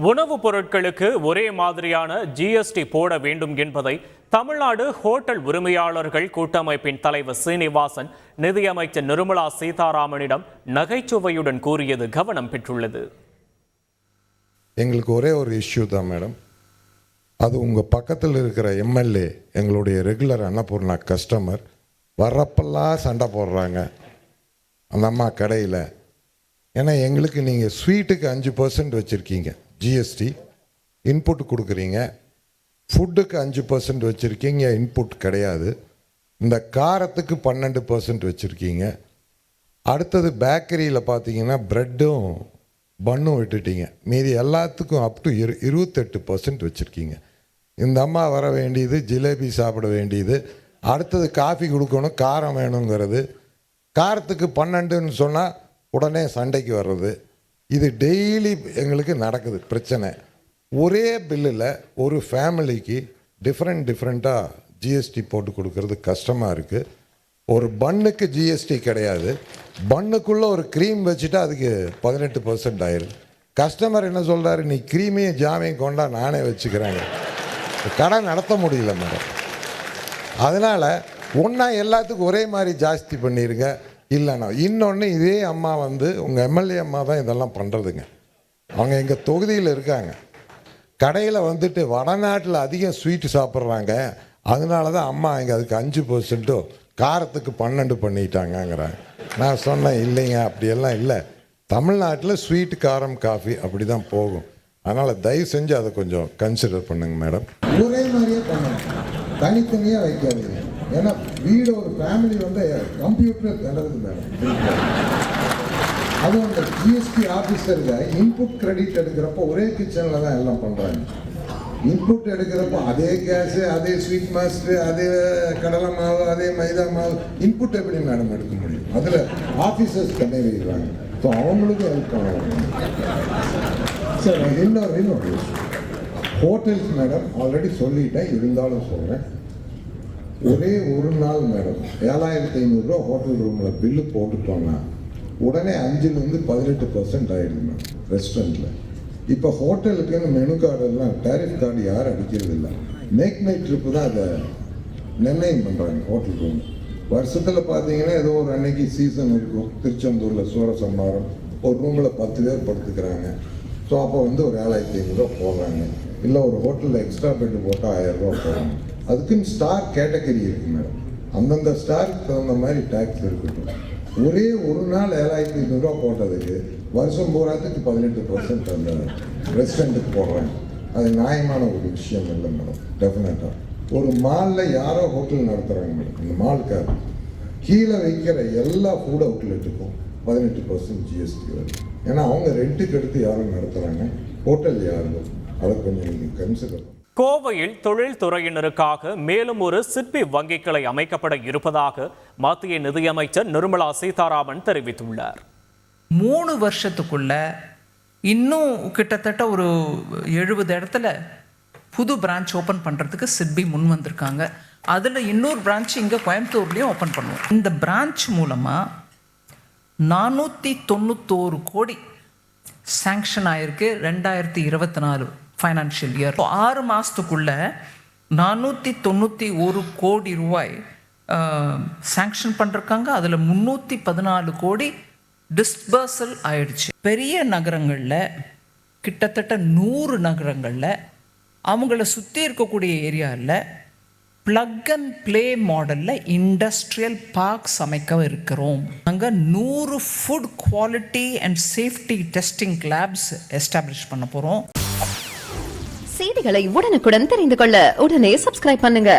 உணவுப் பொருட்களுக்கு ஒரே மாதிரியான ஜிஎஸ்டி போட வேண்டும் என்பதை தமிழ்நாடு ஹோட்டல் உரிமையாளர்கள் கூட்டமைப்பின் தலைவர் சீனிவாசன் நிதியமைச்சர் நிர்மலா சீதாராமனிடம் நகைச்சுவையுடன் கூறியது கவனம் பெற்றுள்ளது. எங்களுக்கு ஒரே ஒரு இஷ்யூ தான் மேடம், அது உங்கள் பக்கத்தில் இருக்கிற எம்எல்ஏ எங்களுடைய ரெகுலர் அன்னபூர்ணா கஸ்டமர் வர்றப்பெல்லாம் சண்டை போடுறாங்க அந்த அம்மா கடையில். ஏன்னா எங்களுக்கு நீங்கள் ஸ்வீட்டுக்கு 5% வச்சுருக்கீங்க ஜிஎஸ்டி, இன்புட் கொடுக்குறீங்க, ஃபுட்டுக்கு 5% வச்சுருக்கீங்க, இன்புட் கிடையாது. இந்த காரத்துக்கு 12% வச்சுருக்கீங்க. அடுத்தது பேக்கரியில் பார்த்தீங்கன்னா ப்ரெட்டும் பன்னும் விட்டுட்டீங்க. மீதி எல்லாத்துக்கும் அப் டு 28% வச்சுருக்கீங்க. இந்த அம்மா வர வேண்டியது ஜிலேபி சாப்பிட வேண்டியது, அடுத்தது காஃபி கொடுக்கணும், காரம் வேணுங்கிறது, காரத்துக்கு 12ன்னு சொன்னால் உடனே சண்டைக்கு வர்றது. இது டெய்லி எங்களுக்கு நடக்குது பிரச்சனை. ஒரே பில்லில் ஒரு ஃபேமிலிக்கு டிஃப்ரெண்ட்டாக ஜிஎஸ்டி போட்டு கொடுக்கறது கஷ்டமாக இருக்குது. ஒரு பன்னுக்கு ஜிஎஸ்டி கிடையாது, பன்னுக்குள்ளே ஒரு க்ரீம் வச்சுட்டா அதுக்கு 18% ஆயிடுது. கஸ்டமர் என்ன சொல்கிறாரு, நீ க்ரீமையும் ஜாமையும் கொண்டா நானே வச்சுக்கிறாங்க. கடை நடத்த முடியல மேடம். அதனால் ஒன்றா எல்லாத்துக்கும் ஒரே மாதிரி ஜாஸ்தி பண்ணிடுங்க. இல்லைண்ணா இன்னொன்று, இதே அம்மா உங்கள் எம்எல்ஏ அம்மா தான் இதெல்லாம் பண்ணுறதுங்க. அவங்க எங்கள் தொகுதியில் இருக்காங்க. கடையில் வடநாட்டில் அதிகம் ஸ்வீட்டு சாப்பிட்றாங்க, அதனால தான் அம்மா இங்கே அதுக்கு 5%, காரத்துக்கு 12 பண்ணிட்டாங்கங்கிறாங்க. நான் சொன்னேன் இல்லைங்க, அப்படியெல்லாம் இல்லை, தமிழ்நாட்டில் ஸ்வீட்டு காரம் காஃபி அப்படி தான் போகும். அதனால் தயவு செஞ்சு அதை கொஞ்சம் கன்சிடர் பண்ணுங்க மேடம். ஒரே மாதிரியே பண்ணுங்க, தனித்தனியாக வைக்காதீங்க. ஏன்னா வீடு ஒரு ஃபேமிலி கம்ப்யூட்டர் நடக்குது மேடம். அதுவும் அந்த ஜிஎஸ்டி ஆஃபீஸருக்கு இன்புட் கிரெடிட் எடுக்கிறப்போ ஒரே கிச்சனில் தான் எல்லாம் பண்ணுறாங்க. இன்புட் எடுக்கிறப்போ அதே கேஸு, அதே ஸ்வீட் மாஸ்டரு, அதே கடலை மாவு, அதே மைதா மாவு, இன்புட் எப்படி மேடம் எடுக்க முடியும்? அதில் ஆஃபீஸர்ஸ் தண்ணி வைக்கிறாங்க. ஸோ அவங்களுக்கும் ஹெல்ப் பண்ணுவாங்க. சார் இன்னொரு ஹோட்டல்ஸ் மேடம் ஆல்ரெடி சொல்லிட்டேன், இருந்தாலும் சொல்கிறேன். ஒரே ஒரு நாள் மேடம் 7500 ரூபா ஹோட்டல் ரூமில் பில்லு போட்டுட்டோன்னா உடனே 5லேருந்து 18% ஆகிடுது மேடம் ரெஸ்டாரண்ட்டில். இப்போ ஹோட்டலுக்குன்னு மெனு கார்டெல்லாம் டேரிஃப் கார்டு யாரும் அடிக்கிறது இல்லை, மேக் மை ட்ரிப்பு தான் அதை நிர்ணயம் பண்ணுறாங்க ஹோட்டல் ரூம். வருஷத்தில் பார்த்தீங்கன்னா ஏதோ ஒரு அன்னைக்கு சீசன் இருக்கும், திருச்செந்தூரில் சூரசம்பாரம் ஒரு ரூமில் 10 பேர் படுத்துக்கிறாங்க. ஸோ அப்போ ஒரு 7500 ரூபா போடுறாங்க. இல்லை ஒரு ஹோட்டலில் எக்ஸ்ட்ரா பெட்டு போட்டால் 1000 ரூபா போடுறாங்க. அதுக்குன்னு ஸ்டார் கேட்டகரி இருக்குது மேடம், அந்தந்த ஸ்டாருக்கு தகுந்த மாதிரி டேக்ஸ் இருக்கட்டும். ஒரே ஒரு நாள் 7500 ரூபா போட்டதுக்கு வருஷம் பூராத்துக்கு 18% அந்த ரெஸ்டாரண்ட்டுக்கு போடுறாங்க. அது நியாயமான ஒரு விஷயம் இல்லை மேடம். டெஃபினட்டாக ஒரு மாலில் யாரோ ஹோட்டல் நடத்துகிறாங்க மேடம், அந்த மாலுக்காக கீழே வைக்கிற எல்லா ஃபுட் அவுட்லெட்டுக்கும் 18% ஜிஎஸ்டி வருது. ஏன்னா அவங்க ரெண்ட்டுக்கு எடுத்து யாரும் நடத்துகிறாங்க, ஹோட்டல் யாரும். அதை கொஞ்சம் நீங்கள் கன்சிடர். கோவையில் தொழில்துறையினருக்காக மேலும் ஒரு சிற்பி வங்கி கிளை அமைக்கப்பட இருப்பதாக மத்திய நிதியமைச்சர் நிர்மலா சீதாராமன் தெரிவித்துள்ளார். 3 வருஷத்துக்குள்ள இன்னும் கிட்டத்தட்ட ஒரு 70 இடத்துல புது பிரான்ச் ஓப்பன் பண்ணுறதுக்கு சிட்பி முன் வந்திருக்காங்க. அதில் இன்னொரு பிரான்ச் இங்கே கோயம்புத்தூர்லேயும் ஓப்பன் பண்ணுவோம். இந்த பிரான்ச் மூலமாக 491 கோடி சாங்ஷன் ஆயிருக்கு 2024 ஃபைனான்ஷியல் இயர். 6 மாதத்துக்குள்ள 491 கோடி ரூபாய் சாங்ஷன் பண்ணிருக்காங்க. அதில் 314 கோடி டிஸ்பர்சல் ஆயிடுச்சு. பெரிய நகரங்களில் கிட்டத்தட்ட 100 நகரங்களில் அவங்கள சுற்றி இருக்கக்கூடிய ஏரியாவில் பிளக் அண்ட் பிளே மாடலில் இண்டஸ்ட்ரியல் பார்க்ஸ் அமைக்க இருக்கிறோம். அங்கே 100 food quality and safety testing labs establish பண்ண போகிறோம். செய்திகளை உடனுக்குடன் தெரிந்து கொள்ள உடனே சப்ஸ்கிரைப் பண்ணுங்க.